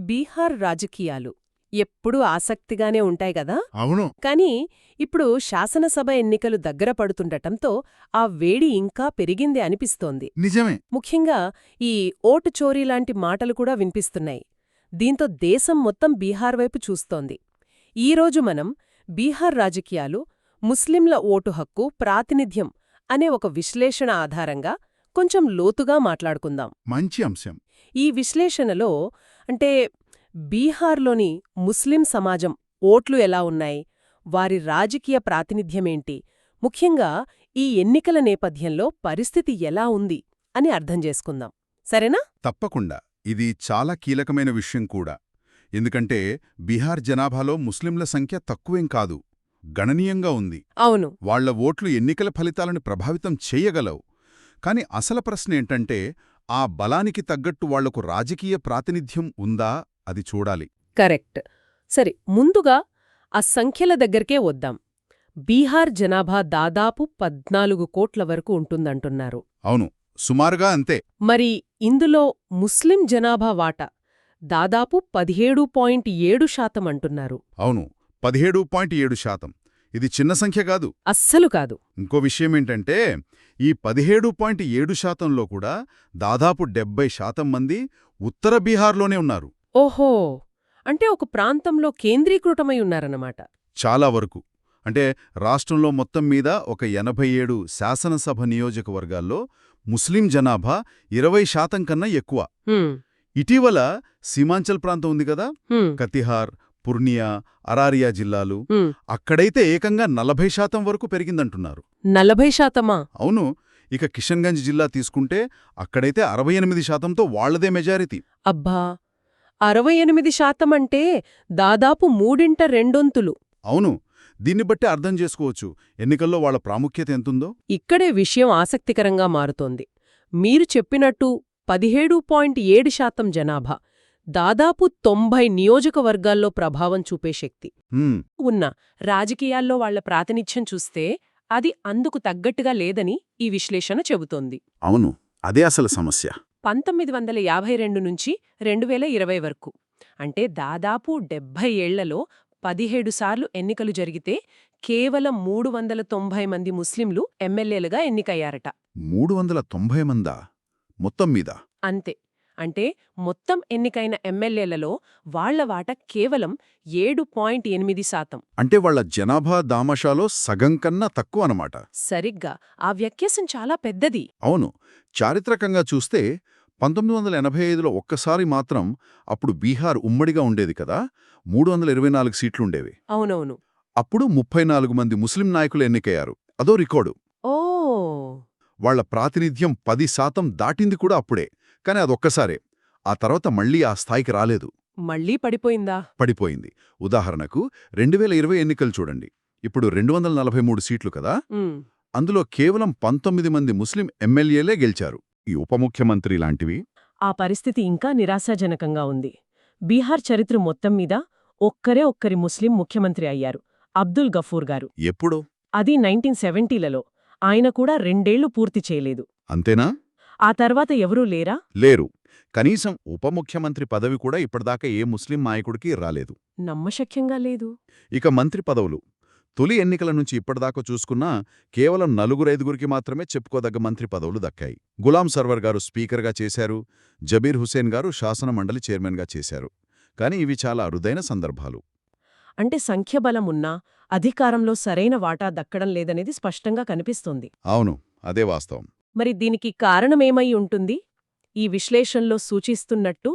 బీహార్ రాజకీయాలు ఎప్పుడూ ఆసక్తిగానే ఉంటాయి గదా. అవును. కానీ ఇప్పుడు శాసనసభ ఎన్నికలు దగ్గర పడుతుండటంతో ఆ వేడి ఇంకా పెరిగింది అనిపిస్తోంది. నిజమే. ముఖ్యంగా ఈ ఓటు చోరీ లాంటి మాటలు కూడా వినిపిస్తున్నాయి. దీంతో దేశం మొత్తం బీహార్ వైపు చూస్తోంది. ఈరోజు మనం బీహార్ రాజకీయాలు, ముస్లింల ఓటు హక్కు, ప్రాతినిధ్యం అనే ఒక విశ్లేషణ ఆధారంగా కొంచెం లోతుగా మాట్లాడుకుందాం. మంచి అంశం. ఈ విశ్లేషణలో అంటే బీహార్లోని ముస్లిం సమాజం ఓట్లు ఎలా ఉన్నాయి, వారి రాజకీయ ప్రాతినిధ్యమేంటి, ముఖ్యంగా ఈ ఎన్నికల నేపథ్యంలో పరిస్థితి ఎలా ఉంది అని అర్థం చేసుకుందాం. సరేనా? తప్పకుండా. ఇది చాలా కీలకమైన విషయం కూడా. ఎందుకంటే బీహార్ జనాభాలో ముస్లింల సంఖ్య తక్కువేం కాదు, గణనీయంగా ఉంది. అవును. వాళ్ల ఓట్లు ఎన్నికల ఫలితాలను ప్రభావితం చేయగలవు. కాని అసలు ప్రశ్నేంటంటే, ఆ బలానికి తగ్గట్టు వాళ్లకు రాజకీయ ప్రాతినిధ్యం ఉందా అది చూడాలి. కరెక్ట్. సరే, ముందుగా ఆ సంఖ్యల దగ్గరికే వద్దాం. బీహార్ జనాభా దాదాపు 14 కోట్ల వరకు ఉంటుందంటున్నారు. అవును, సుమారుగా అంతే. మరి ఇందులో ముస్లిం జనాభా వాటా దాదాపు 17.7% అంటున్నారు. అవును, 17.7%. ఇది చిన్న సంఖ్య కాదు, అస్సలు కాదు. ఇంకో విషయమేంటంటే, ఈ 17.7%లో కూడా దాదాపు 70% మంది ఉత్తర బీహార్లోనే ఉన్నారు. ఓహో, అంటే ఒక ప్రాంతంలో కేంద్రీకృతమై ఉన్నారన్నమాట. చాలా వరకు. అంటే రాష్ట్రంలో మొత్తం మీద ఒక 87 శాసనసభ నియోజకవర్గాల్లో ముస్లిం జనాభా 20% కన్నా ఎక్కువ. ఇటీవల సీమాంచల్ ప్రాంతం ఉంది కదా, కతిహార్, పుర్నియా, అరారియా జిల్లాలు, అక్కడైతే ఏకంగా 40% వరకు పెరిగిందంటున్నారు. 40%? అవును. ఇక కిషన్గంజ్ జిల్లా తీసుకుంటే అక్కడైతే 68%తో వాళ్లదే మెజారిటీ. అబ్బా, 68% అంటే దాదాపు 2/3. అవును. దీన్ని బట్టి అర్థం చేసుకోవచ్చు ఎన్నికల్లో వాళ్ల ప్రాముఖ్యత ఎంతుందో. ఇక్కడే విషయం ఆసక్తికరంగా మారుతోంది. మీరు చెప్పినట్టు 17.7% జనాభా, దాదాపు 90 నియోజకవర్గాల్లో ప్రభావం చూపే శక్తి ఉన్న రాజకీయాల్లో వాళ్ల ప్రాతినిధ్యం చూస్తే అది అందుకు తగ్గట్టుగా లేదని ఈ విశ్లేషణ చెబుతోంది. అవును, అదే అసలు సమస్య. 1952 నుంచి 2020 వరకు, అంటే దాదాపు 70 ఏళ్లలో 17 సార్లు ఎన్నికలు జరిగితే కేవలం 390 మంది ముస్లింలు ఎమ్మెల్యేలుగా ఎన్నికయ్యారట. 390 మందా మొత్తం మీద? అంతే. అంటే మొత్తం ఎన్నికైన ఎమ్మెల్యేలలో వాళ్ల వాటా కేవలం 7.8%. అంటే వాళ్ల జనాభా దామాషాలో సగం కన్నా తక్కువ అనమాట. సరిగ్గా. ఆ వ్యత్యాసం చాలా పెద్దది. అవును. చారిత్రకంగా చూస్తే 1985లో ఒక్కసారి మాత్రం, అప్పుడు బీహార్ ఉమ్మడిగా ఉండేది కదా, 324 సీట్లుండేవి. అవునవును. అప్పుడు 34 మంది ముస్లిం నాయకులు ఎన్నికయ్యారు. అదో రికార్డు. ఓ, వాళ్ల ప్రాతినిధ్యం 10% దాటింది కూడా అప్పుడే. కాని అదొక్కసారే. ఆ తర్వాత మళ్లీ ఆ స్థాయికి రాలేదు. మళ్లీ పడిపోయిందా? పడిపోయింది. ఉదాహరణకు 2020 ఎన్నికలు చూడండి. ఇప్పుడు 243 సీట్లు కదా, అందులో కేవలం 19 మంది ముస్లిం ఎమ్మెల్యేలే గెలిచారు. ఈ ఉప ముఖ్యమంత్రి లాంటివి. ఆ పరిస్థితి ఇంకా నిరాశాజనకంగా ఉంది. బీహార్ చరిత్ర మొత్తం మీద ఒక్కరి ముస్లిం ముఖ్యమంత్రి అయ్యారు, అబ్దుల్ గఫూర్ గారు. ఎప్పుడు? అది 1970లలో. ఆయన కూడా 2 ఏళ్లు పూర్తి చేయలేదు. అంతేనా? ఆ తర్వాత ఎవరూ లేరా? లేరు. కనీసం ఉప ముఖ్యమంత్రి పదవి కూడా ఇప్పటిదాకా ఏ ముస్లిం నాయకుడికి రాలేదు. నమ్మశక్యంగా లేదు. ఇక మంత్రి పదవులు. తొలి ఎన్నికల నుంచి ఇప్పటిదాకా చూసుకున్నా కేవలం 4-5గురికి మాత్రమే చెప్పుకోదగ్గ మంత్రి పదవులు దక్కాయి. గులాం సర్వర్ గారు స్పీకర్గా చేశారు, జబీర్ హుసేన్ గారు శాసన మండలి చైర్మన్గా చేశారు. కాని ఇవి చాలా అరుదైన సందర్భాలు. అంటే సంఖ్యాబలం ఉన్నా అధికారంలో సరైన వాటా దక్కడం లేదనేది స్పష్టంగా కనిపిస్తోంది. అవును, అదే వాస్తవం. మరి దీనికి కారణమేమై ఉంటుంది? ఈ విశ్లేషణలో సూచిస్తున్నట్టు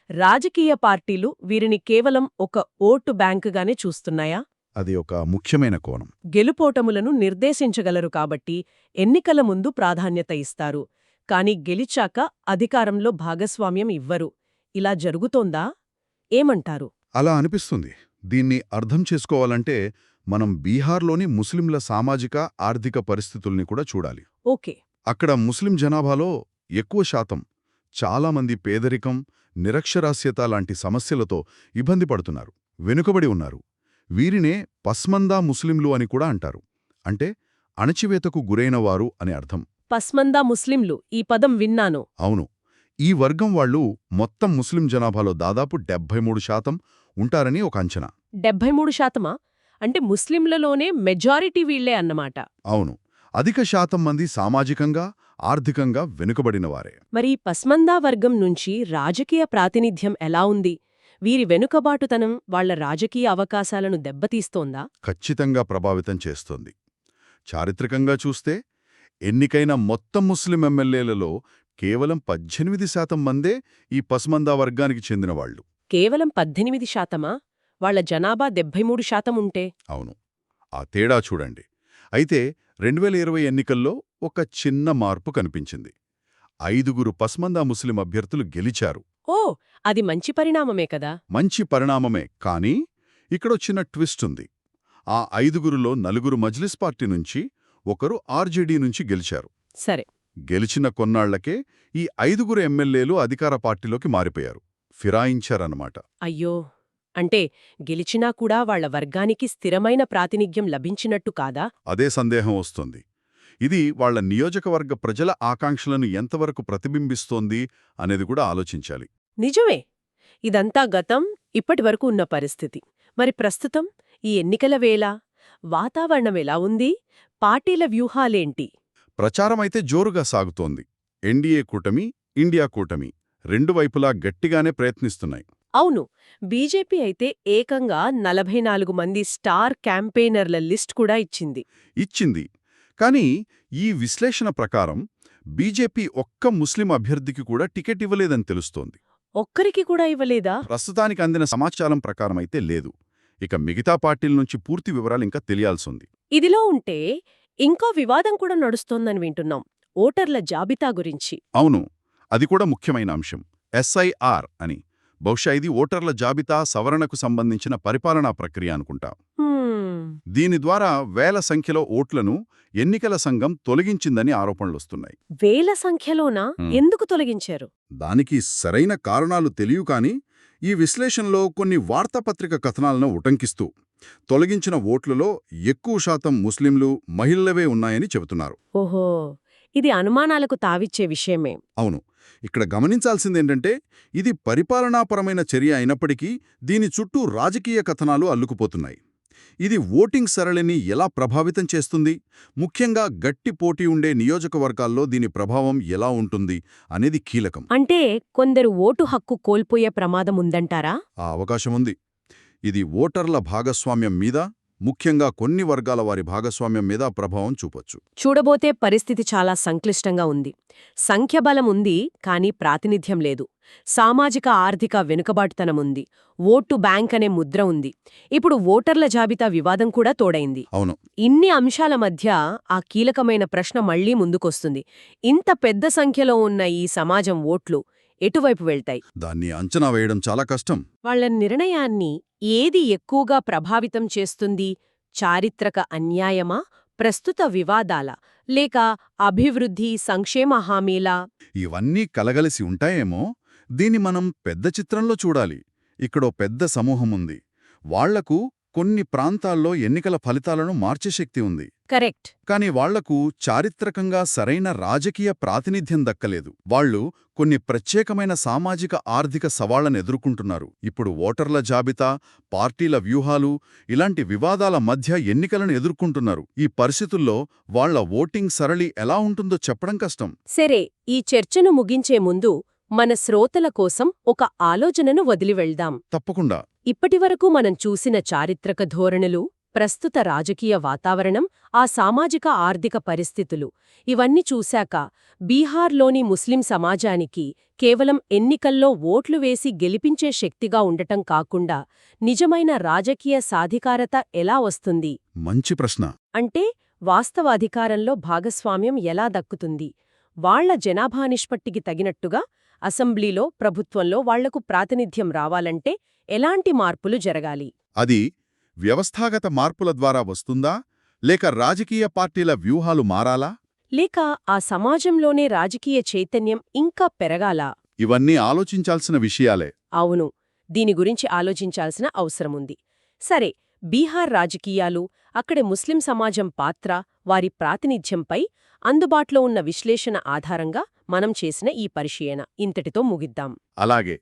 రాజకీయ పార్టీలు వీరిని కేవలం ఒక ఓటు బ్యాంకుగానే చూస్తున్నాయా? అది ఒక ముఖ్యమైన కోణం. గెలుపోటములను నిర్దేశించగలరు కాబట్టి ఎన్నికల ముందు ప్రాధాన్యత ఇస్తారు, కాని గెలిచాక అధికారంలో భాగస్వామ్యం ఇవ్వరు. ఇలా జరుగుతోందా? ఏమంటారు? అలా అనిపిస్తుంది. దీన్ని అర్థం చేసుకోవాలంటే మనం బీహార్లోని ముస్లింల సామాజిక, ఆర్థిక పరిస్థితుల్ని కూడా చూడాలి. ఓకే. అక్కడ ముస్లిం జనాభాలో ఎక్కువ శాతం చాలామంది పేదరికం, నిరక్షరాస్యత లాంటి సమస్యలతో ఇబ్బంది పడుతున్నారు, వెనుకబడి ఉన్నారు. వీరినే పస్మందా ముస్లింలు అని కూడా అంటారు. అంటే అణచివేతకు గురైనవారు అని అర్థం. పస్మందా ముస్లింలు, ఈ పదం విన్నాను. అవును. ఈ వర్గం వాళ్ళు మొత్తం ముస్లిం జనాభాలో దాదాపు 73% ఉంటారని ఒక అంచనా. 73%? అంటే ముస్లింలలోనే మెజారిటీ వీళ్లే అన్నమాట. అవును, అధిక శాతం మంది సామాజికంగా, ఆర్థికంగా వెనుకబడినవారే. మరి పస్మందా వర్గం నుంచి రాజకీయ ప్రాతినిధ్యం ఎలా ఉంది? వీరి వెనుకబాటుతనం వాళ్ల రాజకీయ అవకాశాలను దెబ్బతీస్తోందా? ఖచ్చితంగా ప్రభావితం చేస్తోంది. చారిత్రకంగా చూస్తే ఎన్నికైన మొత్తం ముస్లిం ఎమ్మెల్యేలలో కేవలం 18% మందే ఈ పస్మందా వర్గానికి చెందినవాళ్లు. కేవలం 18%? వాళ్ల జనాభా 73% ఉంటే? అవును, ఆ తేడా చూడండి. అయితే 2020 ఎన్నికల్లో ఒక చిన్న మార్పు కనిపించింది. 5 పస్మందా ముస్లిం అభ్యర్థులు గెలిచారు. ఓ, అది మంచి పరిణామమే కదా. మంచి పరిణామమే, కానీ ఇక్కడో చిన్న ట్విస్ట్ ఉంది. ఆ 5లో 4 మజ్లిస్ పార్టీ నుంచి, ఒకరు ఆర్జేడీ నుంచి గెలిచారు. సరే. గెలిచిన కొన్నాళ్లకే ఈ 5 ఎమ్మెల్యేలు అధికార పార్టీలోకి మారిపోయారు, ఫిరాయించారన్నమాట. అయ్యో, అంటే గెలిచినా కూడా వాళ్ల వర్గానికి స్థిరమైన ప్రాతినిధ్యం లభించినట్టు కాదా? అదే సందేహం వస్తుంది. ఇది వాళ్ల నియోజకవర్గ ప్రజల ఆకాంక్షలను ఎంతవరకు ప్రతిబింబిస్తోంది అనేది కూడా ఆలోచించాలి. నిజమే. ఇదంతా గతం, ఇప్పటివరకు ఉన్న పరిస్థితి. మరి ప్రస్తుతం ఈ ఎన్నికల వేళ వాతావరణం ఎలా ఉంది? పార్టీల వ్యూహాలేంటి? ప్రచారమైతే జోరుగా సాగుతోంది. ఎన్డీఏ కూటమి, ఇండియా కూటమి రెండు వైపులా గట్టిగానే ప్రయత్నిస్తున్నాయి. అవును, బీజేపీ అయితే ఏకంగా 44 మంది స్టార్ క్యాంపెయినర్ల లిస్ట్ కూడా ఇచ్చింది. కానీ ఈ విశ్లేషణ ప్రకారం బీజేపీ ఒక్క ముస్లిం అభ్యర్థికి కూడా టికెట్ ఇవ్వలేదని తెలుస్తోంది. ఒక్కరికి కూడా ఇవ్వలేదా? ప్రస్తుతానికి అందిన సమాచారం ప్రకారమైతే లేదు. ఇక మిగతా పార్టీల నుంచి పూర్తి వివరాలు ఇంకా తెలియాల్సింది. ఇదిలో ఉంటే ఇంకో వివాదం కూడా నడుస్తోందని వింటున్నాం, ఓటర్ల జాబితా గురించి. అవును, అది కూడా ముఖ్యమైన అంశం. SIR అని. బహుశా ఇది ఓటర్ల జాబితా సవరణకు సంబంధించిన పరిపాలనా ప్రక్రియ అనుకుంటా. దీని ద్వారా వేల సంఖ్యలో ఓట్లను ఎన్నికల సంఘం తొలగించిందని ఆరోపణలొస్తున్నాయి. వేల సంఖ్యలోనా? ఎందుకు తొలగించారు? దానికి సరైన కారణాలు తెలియవు, కానీ ఈ విశ్లేషణలో కొన్ని వార్తాపత్రిక కథనాలను ఉటంకిస్తూ తొలగించిన ఓట్లలో ఎక్కువ శాతం ముస్లింలు, మహిళలవే ఉన్నాయని చెబుతున్నారు. ఓహో, ఇది అనుమానాలకు తావిచ్చే విషయమే. అవును, ఇక్కడ గమనించాల్సిందేంటంటే ఇది పరిపాలనాపరమైన చర్య అయినప్పటికీ దీని చుట్టూ రాజకీయ కథనాలు అల్లుకుపోతున్నాయి. ఇది ఓటింగ్ సరళిని ఎలా ప్రభావితం చేస్తుంది, ముఖ్యంగా గట్టి పోటీ ఉండే నియోజకవర్గాల్లో దీని ప్రభావం ఎలా ఉంటుంది అనేది కీలకం. అంటే కొందరు ఓటు హక్కు కోల్పోయే ప్రమాదం ఉందంటారా? ఆ అవకాశముంది. ఇది ఓటర్ల భాగస్వామ్యం మీద, ముఖ్యంగా కొన్ని వర్గాల వారి భాగస్వామ్యం మీద ప్రభావం చూపొచ్చు. చూడబోతే పరిస్థితి చాలా సంక్లిష్టంగా ఉంది. సంఖ్యబలం ఉంది, కానీ ప్రాతినిధ్యం లేదు. సామాజిక ఆర్థిక వెనుకబాటుతనముంది. ఓటు బ్యాంక్ అనే ముద్ర ఉంది. ఇప్పుడు ఓటర్ల జాబితా వివాదం కూడా తోడైంది. అవును, ఇన్ని అంశాల మధ్య ఆ కీలకమైన ప్రశ్న మళ్లీ ముందుకొస్తుంది. ఇంత పెద్ద సంఖ్యలో ఉన్న ఈ సమాజం ఓట్లు ఎటువైపు వెళ్తాయి? దాన్ని అంచనా వేయడం చాలా కష్టం. వాళ్ల నిర్ణయాన్ని ఏది ఎక్కువగా ప్రభావితం చేస్తుంది? చారిత్రక అన్యాయమా, ప్రస్తుత వివాదాల, లేక అభివృద్ధి, సంక్షేమ హామీలా? ఇవన్నీ కలగలిసి ఉంటాయేమో. దీన్ని మనం పెద్ద చిత్రంలో చూడాలి. ఇక్కడో పెద్ద సమూహముంది. వాళ్లకు కొన్ని ప్రాంతాల్లో ఎన్నికల ఫలితాలను మార్చే శక్తి ఉంది. కరెక్ట్. కాని వాళ్లకు చారిత్రకంగా సరైన రాజకీయ ప్రాతినిధ్యం దక్కలేదు. వాళ్లు కొన్ని ప్రత్యేకమైన సామాజిక ఆర్థిక సవాళ్లను ఎదుర్కొంటున్నారు. ఇప్పుడు ఓటర్ల జాబితా, పార్టీల వ్యూహాలు, ఇలాంటి వివాదాల మధ్య ఎన్నికలను ఎదుర్కొంటున్నారు. ఈ పరిస్థితుల్లో వాళ్ల ఓటింగ్ సరళి ఎలా ఉంటుందో చెప్పడం కష్టం. సరే, ఈ చర్చను ముగించే ముందు మన శ్రోతల కోసం ఒక ఆలోచనను వదిలివెళ్దాం. తప్పకుండా. ఇప్పటివరకు మనం చూసిన చారిత్రక ధోరణులు, ప్రస్తుత రాజకీయ వాతావరణం, ఆ సామాజిక ఆర్థిక పరిస్థితులు, ఇవన్నీ చూశాక బీహార్లోని ముస్లిం సమాజానికి కేవలం ఎన్నికల్లో ఓట్లు వేసి గెలిపించే శక్తిగా ఉండటం కాకుండా నిజమైన రాజకీయ సాధికారత ఎలా వస్తుంది? మంచి ప్రశ్న. అంటే వాస్తవాధికారంలో భాగస్వామ్యం ఎలా దక్కుతుంది? వాళ్ల జనాభా నిష్పత్తికి తగినట్టుగా అసెంబ్లీలో, ప్రభుత్వంలో వాళ్లకు ప్రాతినిధ్యం రావాలంటే ఎలాంటి మార్పులు జరగాలి? అది వ్యవస్థాగత మార్పుల ద్వారా వస్తుందా, లేక రాజకీయ పార్టీల వ్యూహాలు మారాలా, లేక ఆ సమాజంలోనే రాజకీయ చైతన్యం ఇంకా పెరగాలా? ఇవన్నీ ఆలోచించాల్సిన విషయాలే. అవును, దీని గురించి ఆలోచించాల్సిన అవసరముంది. సరే, బీహార్ రాజకీయాలు, అక్కడి ముస్లిం సమాజం పాత్ర, వారి ప్రాతినిధ్యంపై అందుబాటులో ఉన్న విశ్లేషణ ఆధారంగా మనం చేసిన ఈ పరిశీలన ఇంతటితో ముగిద్దాం. అలాగే